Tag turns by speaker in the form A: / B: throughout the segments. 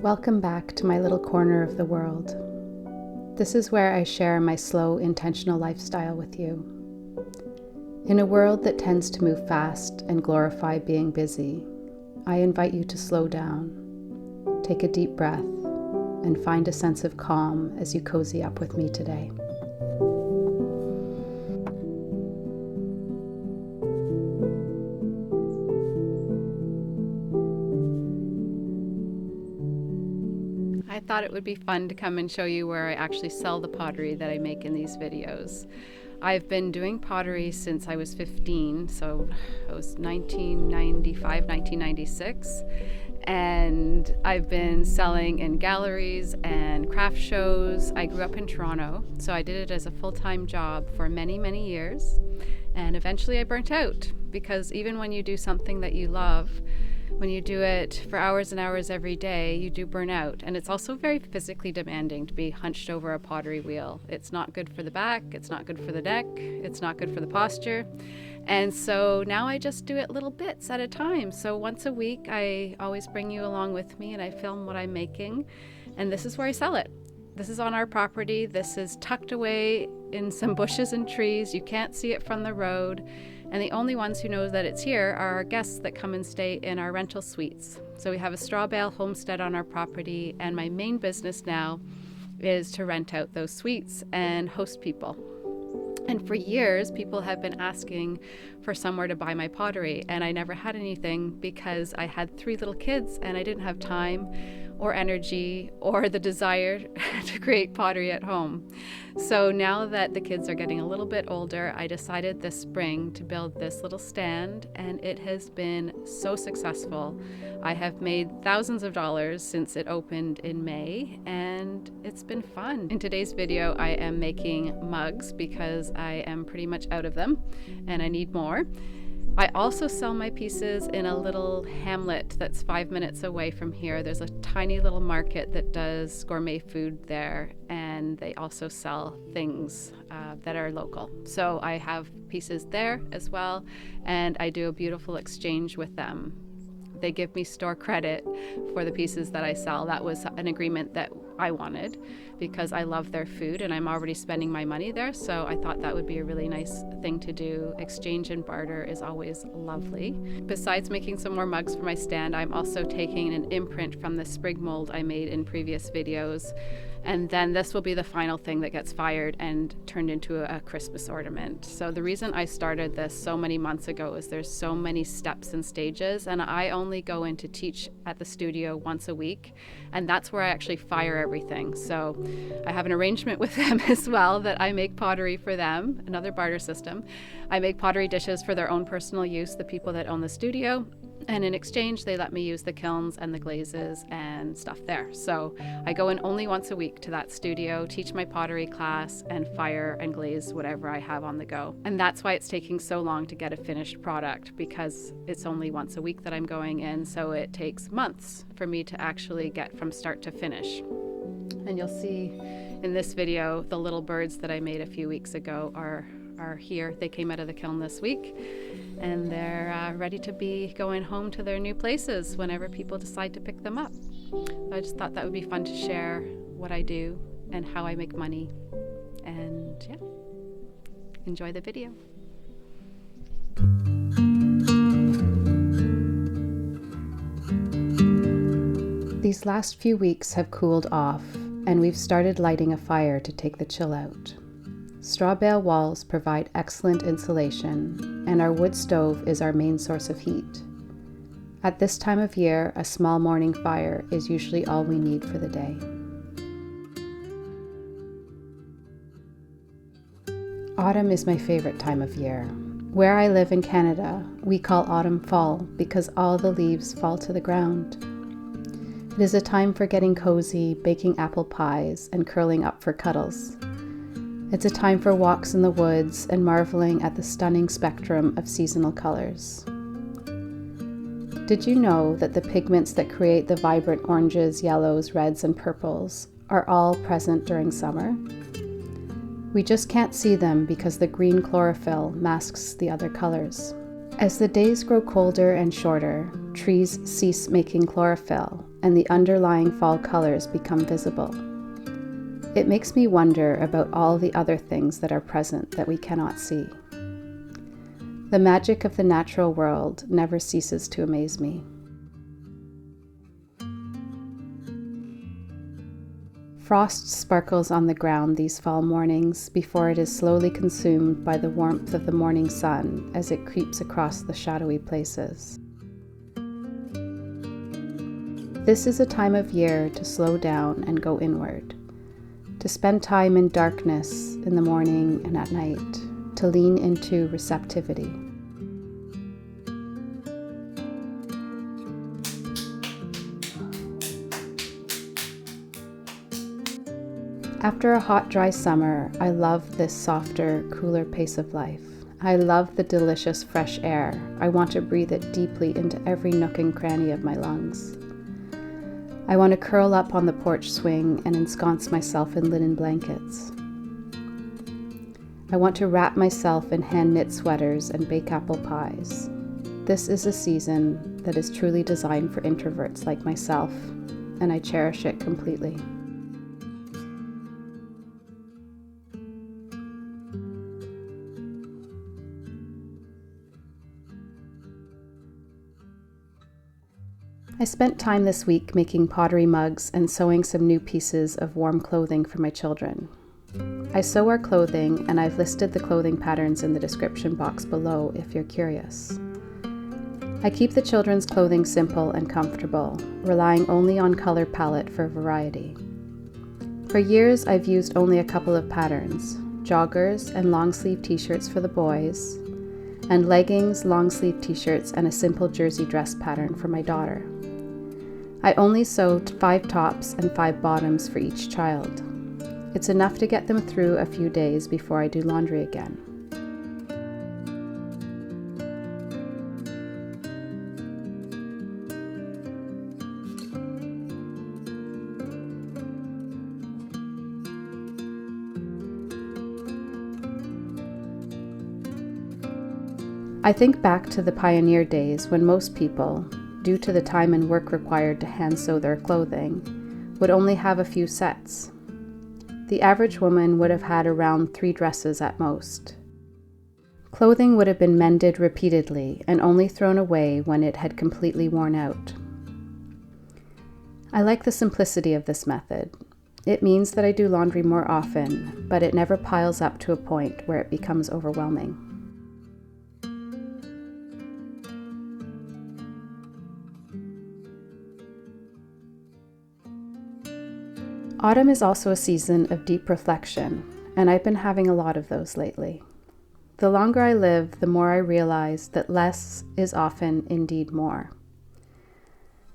A: Welcome back to my little corner of the world. This is where I share my slow, intentional lifestyle with you. In a world that tends to move fast and glorify being busy, I invite you to slow down, take a deep breath, and find a sense of calm as you cozy up with me today. I thought it would be fun to come and show you where I actually sell the pottery that I make in these videos. I've been doing pottery since I was 15, so it was 1995, 1996. And I've been selling in galleries and craft shows. I grew up in Toronto, so I did it as a full-time job for many, many years. And eventually I burnt out, because even when you do something that you love, when you do it for hours and hours every day, you do burn out. And it's also very physically demanding to be hunched over a pottery wheel. It's not good for the back, it's not good for the neck, it's not good for the posture. And so now I just do it little bits at a time. So once a week, I always bring you along with me and I film what I'm making. And this is where I sell it. This is on our property. This is tucked away in some bushes and trees. You can't see it from the road. And the only ones who know that it's here are our guests that come and stay in our rental suites. So we have a straw bale homestead on our property, and my main business now is to rent out those suites and host people. And for years, people have been asking for somewhere to buy my pottery, and I never had anything because I had 3 little kids and I didn't have time or energy or the desire to create pottery at home. So now that the kids are getting a little bit older, I decided this spring to build this little stand, and it has been so successful. I have made thousands of dollars since it opened in May, and it's been fun. In today's video, I am making mugs because I am pretty much out of them and I need more. I also sell my pieces in a little hamlet that's 5 minutes away from here. There's a tiny little market that does gourmet food there, and they also sell things that are local. So I have pieces there as well, and I do a beautiful exchange with them. They give me store credit for the pieces that I sell. That was an agreement that I wanted because I love their food and I'm already spending my money there. So I thought that would be a really nice thing to do. Exchange and barter is always lovely. Besides making some more mugs for my stand, I'm also taking an imprint from the sprig mold I made in previous videos. And then this will be the final thing that gets fired and turned into a Christmas ornament. So the reason I started this so many months ago is there's so many steps and stages, and I only go in to teach at the studio once a week, and that's where I actually fire everything. So I have an arrangement with them as well that I make pottery for them, another barter system. I make pottery dishes for their own personal use, the people that own the studio. And in exchange, they let me use the kilns and the glazes and stuff there. So I go in only once a week to that studio, teach my pottery class, and fire and glaze whatever I have on the go. And that's why it's taking so long to get a finished product, because it's only once a week that I'm going in. So it takes months for me to actually get from start to finish. And you'll see in this video, the little birds that I made a few weeks ago are here. They came out of the kiln this week, and they're ready to be going home to their new places whenever people decide to pick them up. So I just thought that would be fun to share what I do and how I make money. And yeah, enjoy the video. These last few weeks have cooled off, and we've started lighting a fire to take the chill out. Straw bale walls provide excellent insulation, and our wood stove is our main source of heat. At this time of year, a small morning fire is usually all we need for the day. Autumn is my favorite time of year. Where I live in Canada, we call autumn fall because all the leaves fall to the ground. It is a time for getting cozy, baking apple pies, and curling up for cuddles. It's a time for walks in the woods and marveling at the stunning spectrum of seasonal colors. Did you know that the pigments that create the vibrant oranges, yellows, reds, and purples are all present during summer? We just can't see them because the green chlorophyll masks the other colors. As the days grow colder and shorter, trees cease making chlorophyll and the underlying fall colors become visible. It makes me wonder about all the other things that are present that we cannot see. The magic of the natural world never ceases to amaze me. Frost sparkles on the ground these fall mornings before it is slowly consumed by the warmth of the morning sun as it creeps across the shadowy places. This is a time of year to slow down and go inward, to spend time in darkness in the morning and at night, to lean into receptivity. After a hot, dry summer, I love this softer, cooler pace of life. I love the delicious fresh air. I want to breathe it deeply into every nook and cranny of my lungs. I want to curl up on the porch swing and ensconce myself in linen blankets. I want to wrap myself in hand-knit sweaters and bake apple pies. This is a season that is truly designed for introverts like myself, and I cherish it completely. I spent time this week making pottery mugs and sewing some new pieces of warm clothing for my children. I sew our clothing, and I've listed the clothing patterns in the description box below if you're curious. I keep the children's clothing simple and comfortable, relying only on color palette for variety. For years, I've used only a couple of patterns: joggers and long-sleeve t-shirts for the boys, and leggings, long-sleeve t-shirts, and a simple jersey dress pattern for my daughter. I only sewed 5 tops and 5 bottoms for each child. It's enough to get them through a few days before I do laundry again. I think back to the pioneer days when most people, due to the time and work required to hand sew their clothing, would only have a few sets. The average woman would have had around 3 dresses at most. Clothing would have been mended repeatedly and only thrown away when it had completely worn out. I like the simplicity of this method. It means that I do laundry more often, but it never piles up to a point where it becomes overwhelming. Autumn is also a season of deep reflection, and I've been having a lot of those lately. The longer I live, the more I realize that less is often indeed more.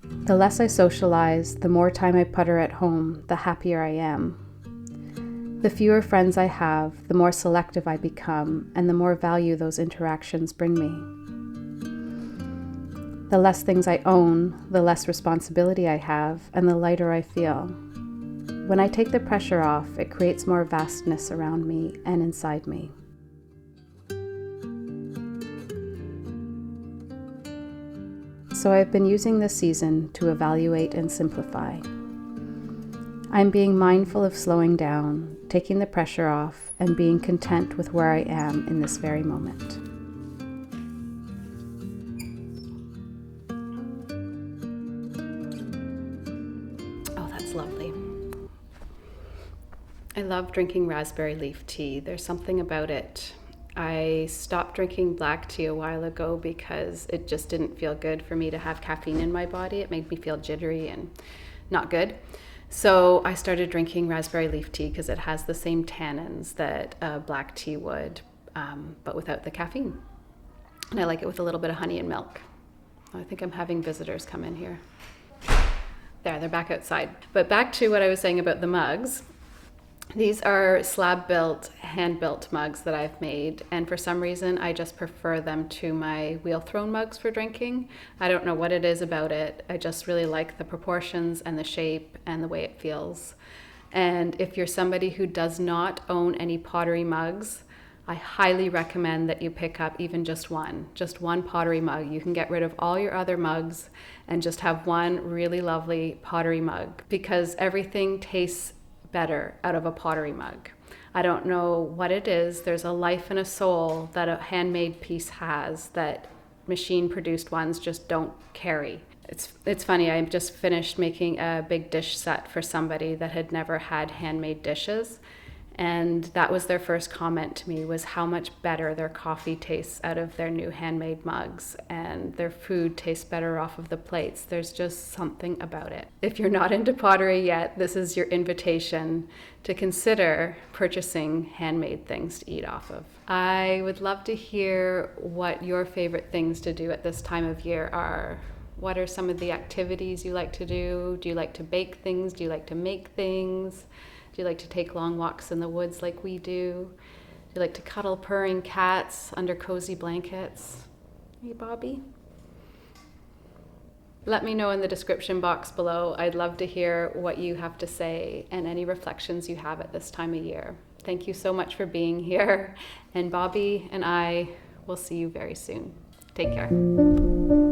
A: The less I socialize, the more time I putter at home, the happier I am. The fewer friends I have, the more selective I become, and the more value those interactions bring me. The less things I own, the less responsibility I have, and the lighter I feel. When I take the pressure off, it creates more vastness around me and inside me. So I've been using this season to evaluate and simplify. I'm being mindful of slowing down, taking the pressure off, and being content with where I am in this very moment. Oh, that's lovely. I love drinking raspberry leaf tea. There's something about it. I stopped drinking black tea a while ago because it just didn't feel good for me to have caffeine in my body. It made me feel jittery and not good. So I started drinking raspberry leaf tea because it has the same tannins that black tea would, but without the caffeine. And I like it with a little bit of honey and milk. I think I'm having visitors come in here. There, they're back outside. But back to what I was saying about the mugs. These are slab-built, hand-built mugs that I've made, and for some reason I just prefer them to my wheel-thrown mugs for drinking. I don't know what it is about it. I just really like the proportions and the shape and the way it feels. And if you're somebody who does not own any pottery mugs, I highly recommend that you pick up even just one pottery mug. You can get rid of all your other mugs and just have one really lovely pottery mug, because everything tastes better out of a pottery mug. I don't know what it is. There's a life and a soul that a handmade piece has that machine produced ones just don't carry. It's funny, I just finished making a big dish set for somebody that had never had handmade dishes. And that was their first comment to me, was how much better their coffee tastes out of their new handmade mugs, and their food tastes better off of the plates. There's just something about it. If you're not into pottery yet, this is your invitation to consider purchasing handmade things to eat off of. I would love to hear what your favorite things to do at this time of year are. What are some of the activities you like to do? Do you like to bake things? Do you like to make things? Do you like to take long walks in the woods like we do? Do you like to cuddle purring cats under cozy blankets? Hey, Bobby? Let me know in the description box below. I'd love to hear what you have to say and any reflections you have at this time of year. Thank you so much for being here. And Bobby and I will see you very soon. Take care.